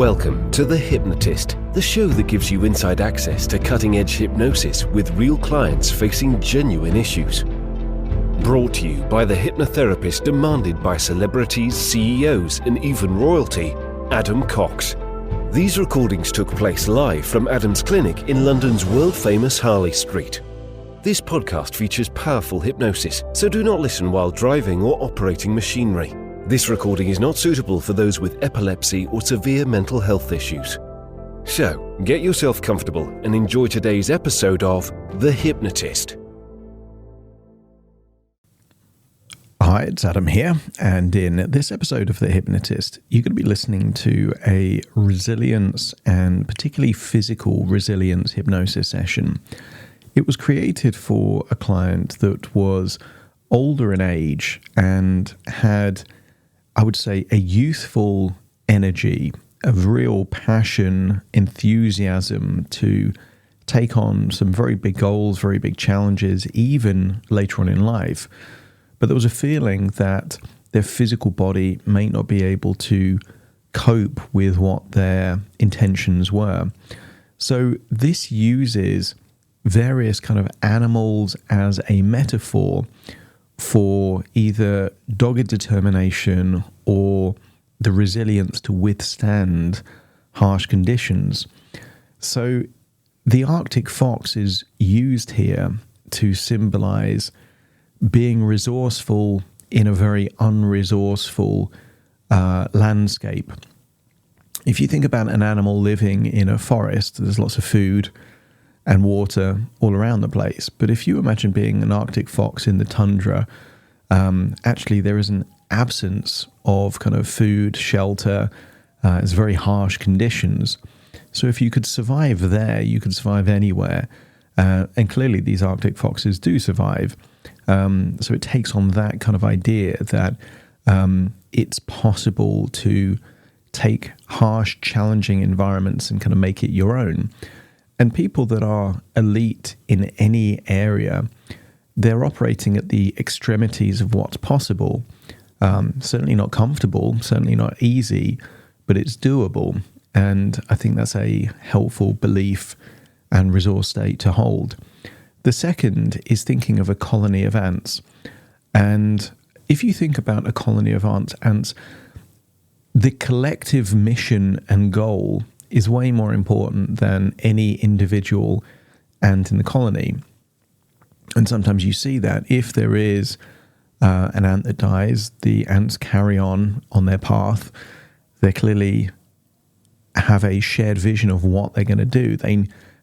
Welcome to The Hypnotist, the show that gives you inside access to cutting-edge hypnosis with real clients facing genuine issues. Brought to you by the hypnotherapist demanded by celebrities, CEOs, and even royalty, Adam Cox. These recordings took place live from Adam's clinic in London's world-famous Harley Street. This podcast features powerful hypnosis, so do not listen while driving or operating machinery. This recording is not suitable for those with epilepsy or severe mental health issues. So, get yourself comfortable and enjoy today's episode of The Hypnotist. Hi, it's Adam here, and in this episode of The Hypnotist, you're going to be listening to a resilience and particularly physical resilience hypnosis session. It was created for a client that was older in age and had, I would say, a youthful energy, of real passion, enthusiasm to take on some very big goals, very big challenges, even later on in life. But there was a feeling that their physical body may not be able to cope with what their intentions were. So this uses various kind of animals as a metaphor for either dogged determination or the resilience to withstand harsh conditions. So the Arctic fox is used here to symbolize being resourceful in a very unresourceful landscape. If you think about an animal living in a forest, there's lots of food and water all around the place. But if you imagine being an Arctic fox in the tundra, actually there is an absence of kind of food, shelter. It's very harsh conditions. So if you could survive there, you could survive anywhere. And clearly these Arctic foxes do survive. So it takes on that kind of idea that it's possible to take harsh, challenging environments and kind of make it your own. And people that are elite in any area, they're operating at the extremities of what's possible. Certainly not comfortable, certainly not easy, but it's doable. And I think that's a helpful belief and resource state to hold. The second is thinking of a colony of ants. And if you think about a colony of ants, the collective mission and goal is way more important than any individual ant in the colony. And sometimes you see that if there is an ant that dies, the ants carry on their path. They clearly have a shared vision of what they're going to do.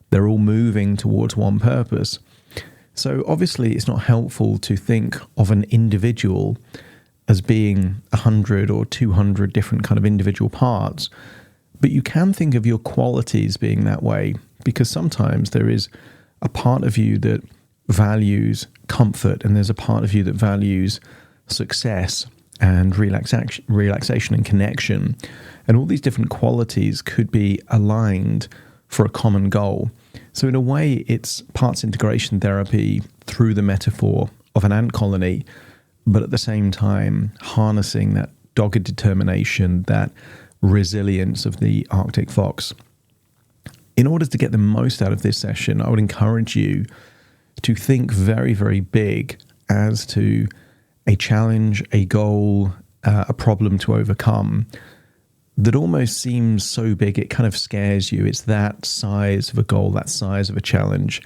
They're all moving towards one purpose. So obviously it's not helpful to think of an individual as being 100 or 200 different kind of individual parts. But you can think of your qualities being that way, because sometimes there is a part of you that values comfort and there's a part of you that values success and relaxation and connection. And all these different qualities could be aligned for a common goal. So in a way, it's parts integration therapy through the metaphor of an ant colony, but at the same time harnessing that dogged determination, that resilience of the Arctic fox. In order to get the most out of this session, I would encourage you to think very, very big as to a challenge, a goal, a problem to overcome that almost seems so big it kind of scares you. It's that size of a goal, that size of a challenge.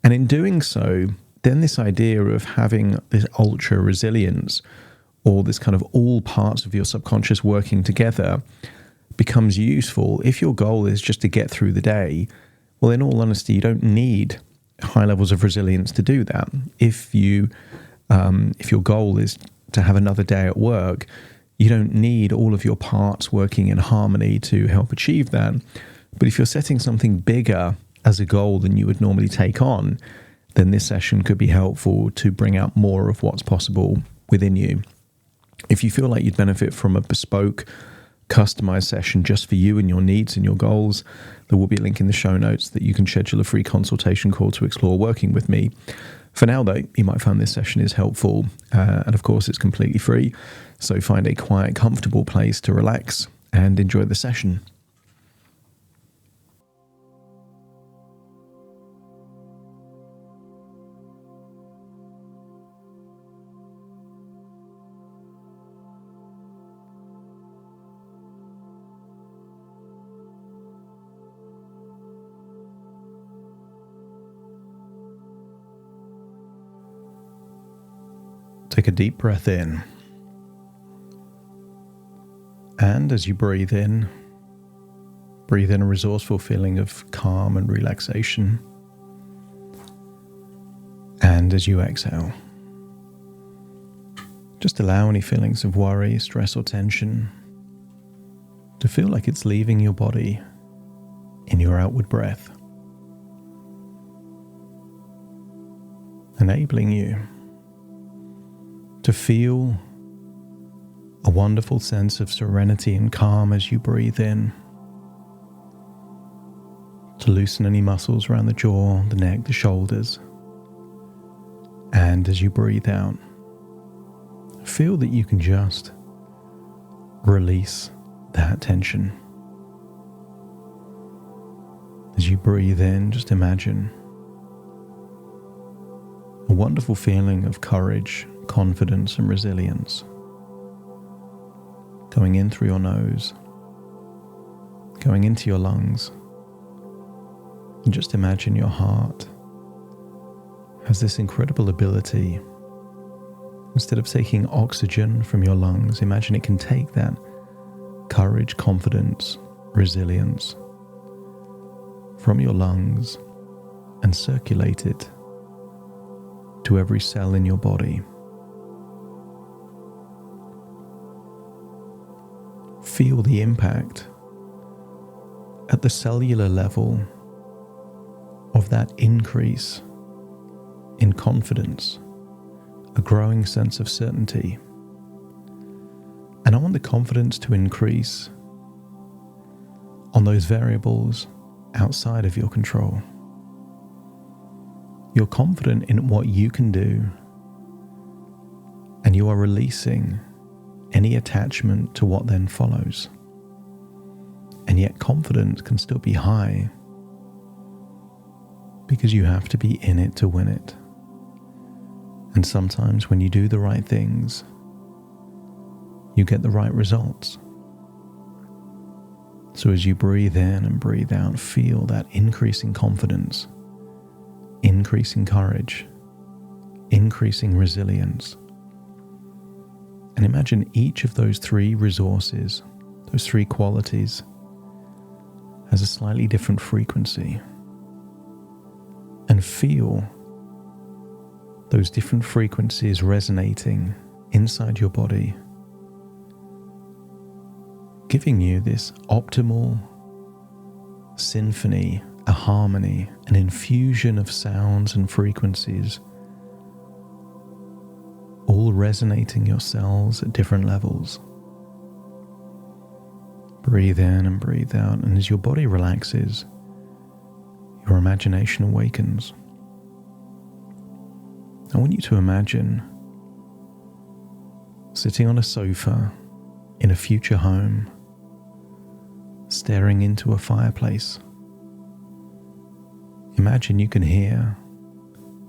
And in doing so, then this idea of having this ultra resilience or this kind of all parts of your subconscious working together becomes useful. If your goal is just to get through the day, well, in all honesty, you don't need high levels of resilience to do that. If your goal is to have another day at work, you don't need all of your parts working in harmony to help achieve that. But if you're setting something bigger as a goal than you would normally take on, then this session could be helpful to bring out more of what's possible within you. If you feel like you'd benefit from a bespoke, customized session just for you and your needs and your goals, there will be a link in the show notes that you can schedule a free consultation call to explore working with me. For now, though, you might find this session is helpful, and of course, it's completely free. So find a quiet, comfortable place to relax and enjoy the session. Take a deep breath in. And as you breathe in a resourceful feeling of calm and relaxation. And as you exhale, just allow any feelings of worry, stress, or tension to feel like it's leaving your body in your outward breath, enabling you to feel a wonderful sense of serenity and calm as you breathe in, to loosen any muscles around the jaw, the neck, the shoulders. And as you breathe out, feel that you can just release that tension. As you breathe in, just imagine a wonderful feeling of courage, confidence, and resilience going in through your nose, going into your lungs. And just imagine your heart has this incredible ability. Instead of taking oxygen from your lungs, imagine it can take that courage, confidence, resilience from your lungs and circulate it to every cell in your body. Feel the impact at the cellular level of that increase in confidence, a growing sense of certainty. And I want the confidence to increase on those variables outside of your control. You're confident in what you can do, and you are releasing any attachment to what then follows. And yet confidence can still be high because you have to be in it to win it. And sometimes when you do the right things, you get the right results. So as you breathe in and breathe out, feel that increasing confidence, increasing courage, increasing resilience. And imagine each of those three resources, those three qualities, has a slightly different frequency. And feel those different frequencies resonating inside your body, giving you this optimal symphony, a harmony, an infusion of sounds and frequencies, all resonating your cells at different levels. Breathe in and breathe out, and as your body relaxes, your imagination awakens. I want you to imagine sitting on a sofa in a future home, staring into a fireplace. Imagine you can hear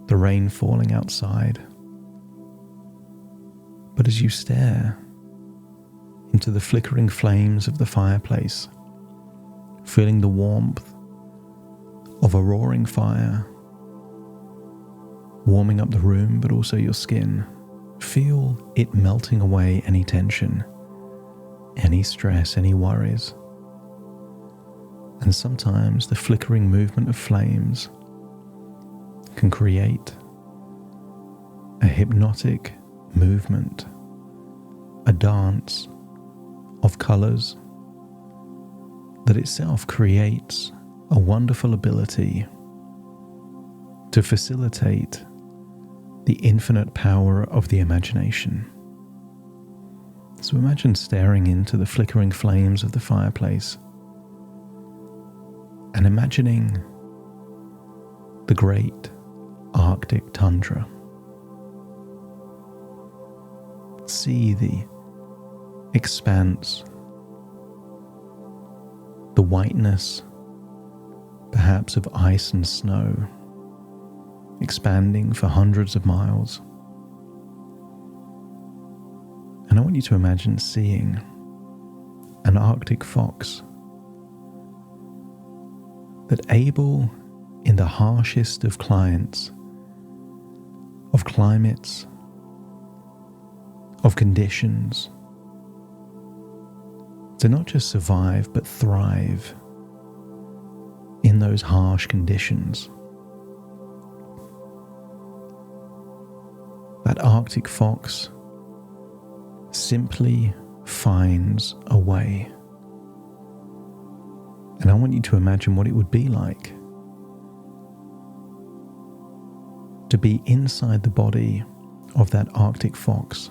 the rain falling outside. But as you stare into the flickering flames of the fireplace, feeling the warmth of a roaring fire, warming up the room but also your skin, feel it melting away any tension, any stress, any worries. And sometimes the flickering movement of flames can create a hypnotic movement, a dance of colors that itself creates a wonderful ability to facilitate the infinite power of the imagination. So imagine staring into the flickering flames of the fireplace and imagining the great Arctic tundra. See the expanse, the whiteness, perhaps of ice and snow, expanding for hundreds of miles. And I want you to imagine seeing an Arctic fox that, able in the harshest of climates, of conditions to not just survive but thrive in those harsh conditions. That Arctic fox simply finds a way. And I want you to imagine what it would be like to be inside the body of that Arctic fox.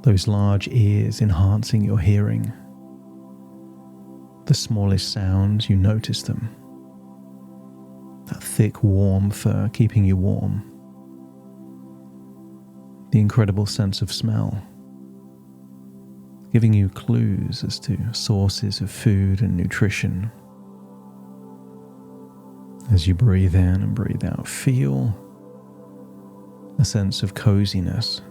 Those large ears enhancing your hearing. The smallest sounds, you notice them. That thick, warm fur keeping you warm. The incredible sense of smell, giving you clues as to sources of food and nutrition. As you breathe in and breathe out, feel a sense of coziness,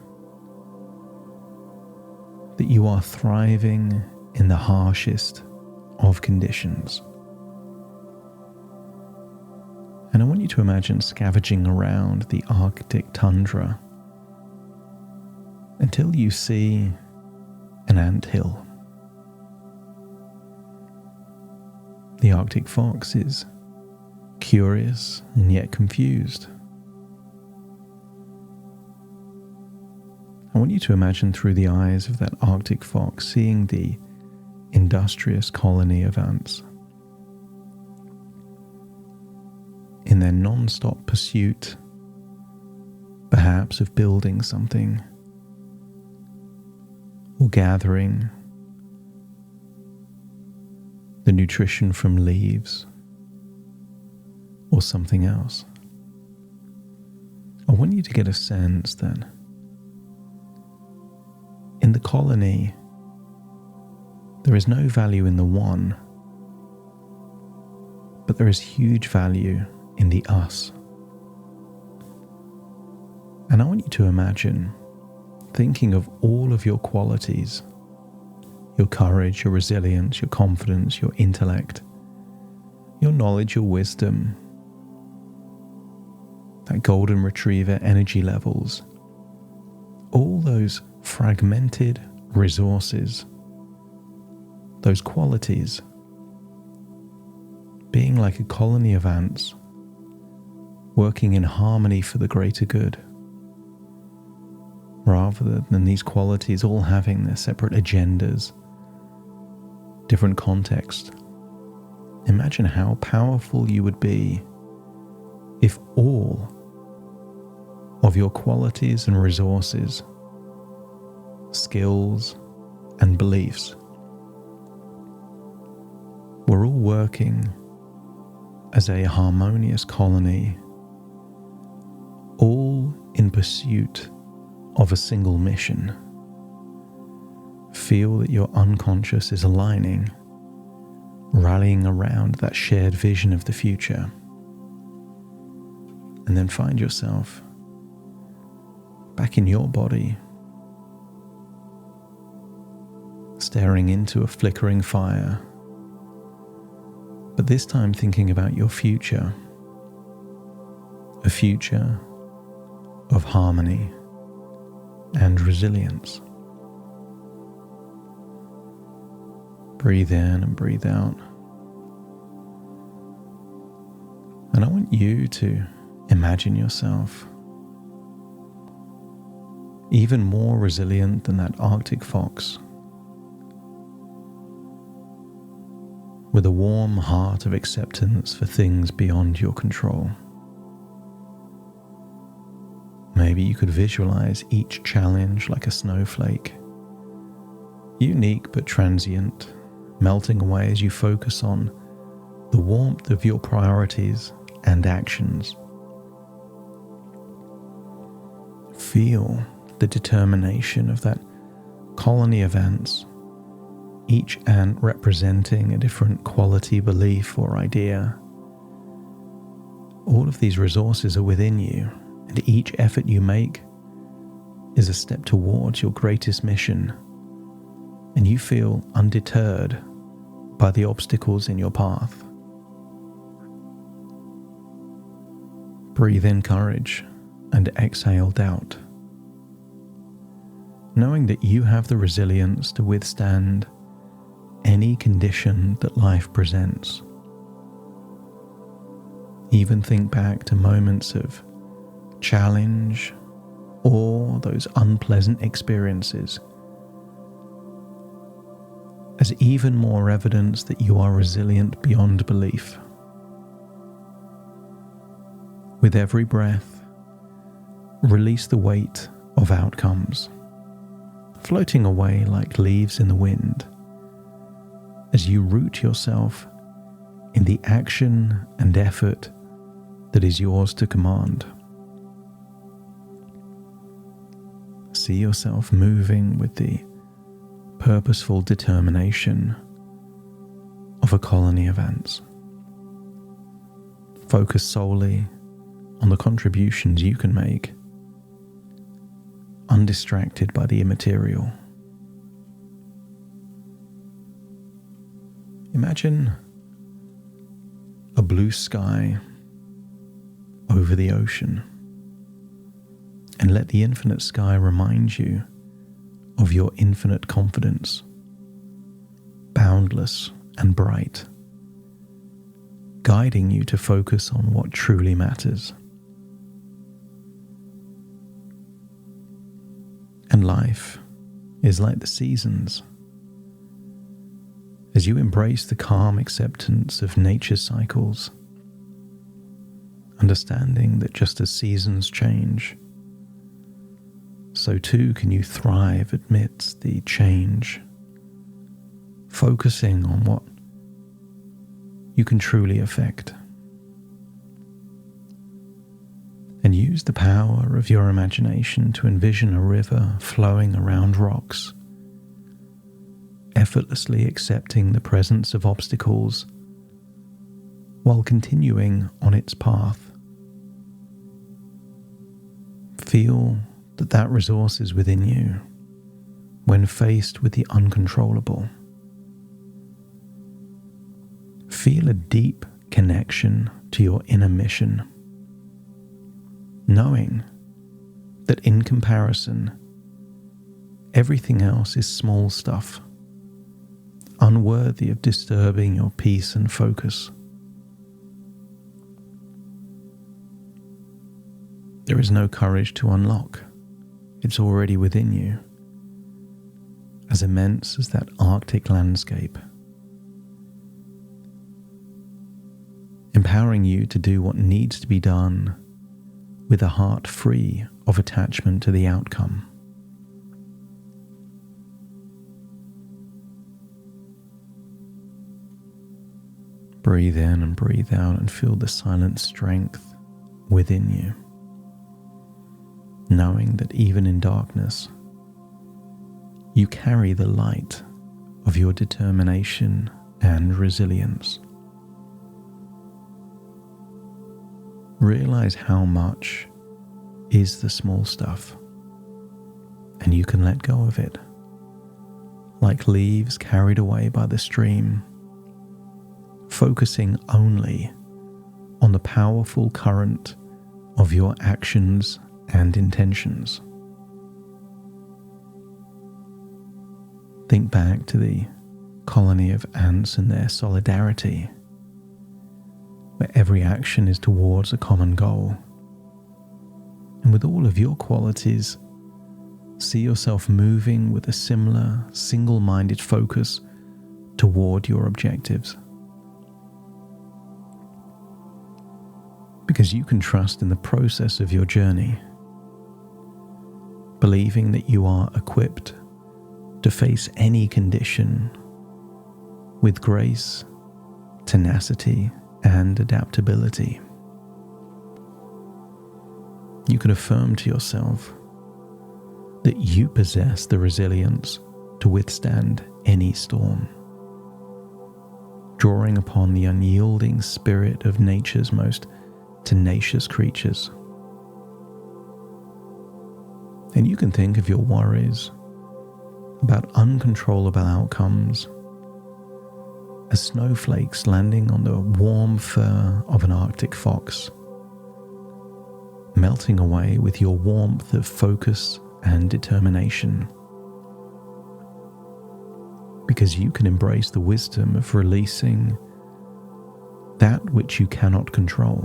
that you are thriving in the harshest of conditions. And I want you to imagine scavenging around the Arctic tundra until you see an anthill. The Arctic fox is curious and yet confused. I want you to imagine through the eyes of that Arctic fox seeing the industrious colony of ants in their non-stop pursuit, perhaps of building something or gathering the nutrition from leaves or something else. I want you to get a sense that in the colony, there is no value in the one, but there is huge value in the us. And I want you to imagine thinking of all of your qualities, your courage, your resilience, your confidence, your intellect, your knowledge, your wisdom, that golden retriever energy levels, all those fragmented resources, those qualities, being like a colony of ants, working in harmony for the greater good, rather than these qualities all having their separate agendas, different contexts. Imagine how powerful you would be if all of your qualities and resources, skills and beliefs were all working as a harmonious colony, all in pursuit of a single mission. Feel that your unconscious is aligning, rallying around that shared vision of the future. And then find yourself back in your body, staring into a flickering fire, but this time thinking about your future, a future of harmony and resilience. Breathe in and breathe out. And I want you to imagine yourself even more resilient than that Arctic fox, with a warm heart of acceptance for things beyond your control. Maybe you could visualize each challenge like a snowflake, unique but transient, melting away as you focus on the warmth of your priorities and actions. Feel the determination of that colony of ants, each ant representing a different quality, belief, or idea. All of these resources are within you, and each effort you make is a step towards your greatest mission, and you feel undeterred by the obstacles in your path. Breathe in courage and exhale doubt. knowing that you have the resilience to withstand any condition that life presents. Even think back to moments of challenge or those unpleasant experiences as even more evidence that you are resilient beyond belief. With every breath, release the weight of outcomes, floating away like leaves in the wind, as you root yourself in the action and effort that is yours to command. See yourself moving with the purposeful determination of a colony of ants. Focus solely on the contributions you can make, undistracted by the immaterial. Imagine a blue sky over the ocean, and let the infinite sky remind you of your infinite confidence, boundless and bright, guiding you to focus on what truly matters. And life is like the seasons. As you embrace the calm acceptance of nature's cycles, understanding that just as seasons change, so too can you thrive amidst the change, focusing on what you can truly affect. And use the power of your imagination to envision a river flowing around rocks, effortlessly accepting the presence of obstacles while continuing on its path. Feel that resource is within you when faced with the uncontrollable. Feel a deep connection to your inner mission, knowing that in comparison, everything else is small stuff, unworthy of disturbing your peace and focus. There is no courage to unlock. It's already within you, as immense as that Arctic landscape, empowering you to do what needs to be done with a heart free of attachment to the outcome. Breathe in and breathe out and feel the silent strength within you, knowing that even in darkness, you carry the light of your determination and resilience. Realize how much is the small stuff, and you can let go of it, like leaves carried away by the stream, focusing only on the powerful current of your actions and intentions. Think back to the colony of ants and their solidarity, where every action is towards a common goal. And with all of your qualities, see yourself moving with a similar, single-minded focus toward your objectives. Because you can trust in the process of your journey, believing that you are equipped to face any condition with grace, tenacity, and adaptability. You can affirm to yourself that you possess the resilience to withstand any storm, drawing upon the unyielding spirit of nature's most tenacious creatures. And you can think of your worries about uncontrollable outcomes as snowflakes landing on the warm fur of an Arctic fox, melting away with your warmth of focus and determination. because you can embrace the wisdom of releasing that which you cannot control,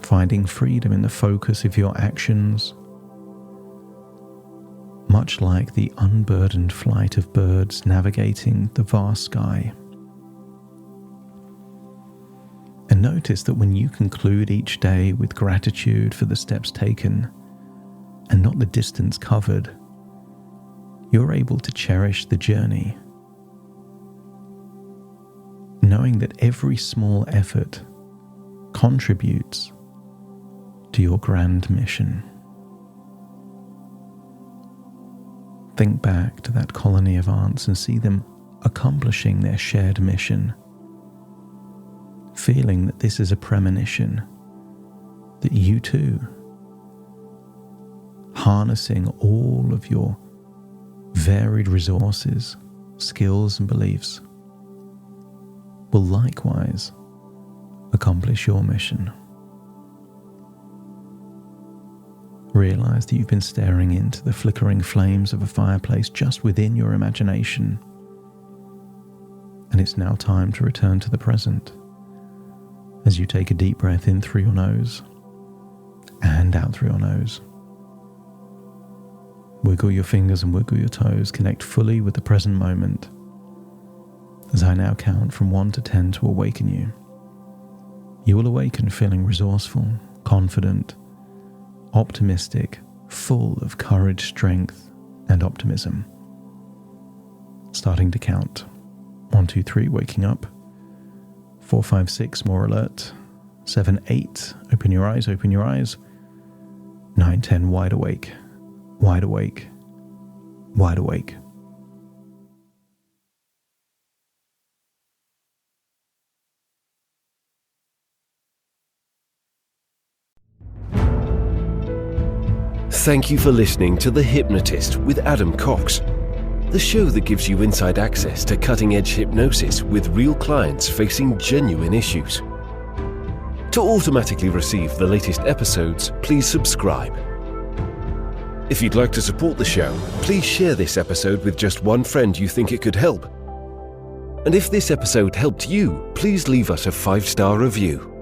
finding freedom in the focus of your actions, much like the unburdened flight of birds navigating the vast sky. And notice that when you conclude each day with gratitude for the steps taken and not the distance covered, you're able to cherish the journey, knowing that every small effort contributes to your grand mission. Think back to that colony of ants and see them accomplishing their shared mission, feeling that this is a premonition that you too, harnessing all of your varied resources, skills and beliefs, will likewise accomplish your mission. Realize that you've been staring into the flickering flames of a fireplace just within your imagination, and it's now time to return to the present as you take a deep breath in through your nose and out through your nose. Wiggle your fingers and wiggle your toes. Connect fully with the present moment as I now count from 1 to 10 to awaken you. You will awaken feeling resourceful, confident, optimistic, full of courage, strength, and optimism. Starting to count. 1, 2, 3, waking up. 4, 5, 6, more alert. 7, 8, open your eyes, open your eyes. 9, 10, wide awake, wide awake, wide awake. Thank you for listening to The Hypnotist with Adam Cox, the show that gives you inside access to cutting-edge hypnosis with real clients facing genuine issues. To automatically receive the latest episodes, please subscribe. If you'd like to support the show, please share this episode with just one friend you think it could help. And if this episode helped you, please leave us a 5-star review.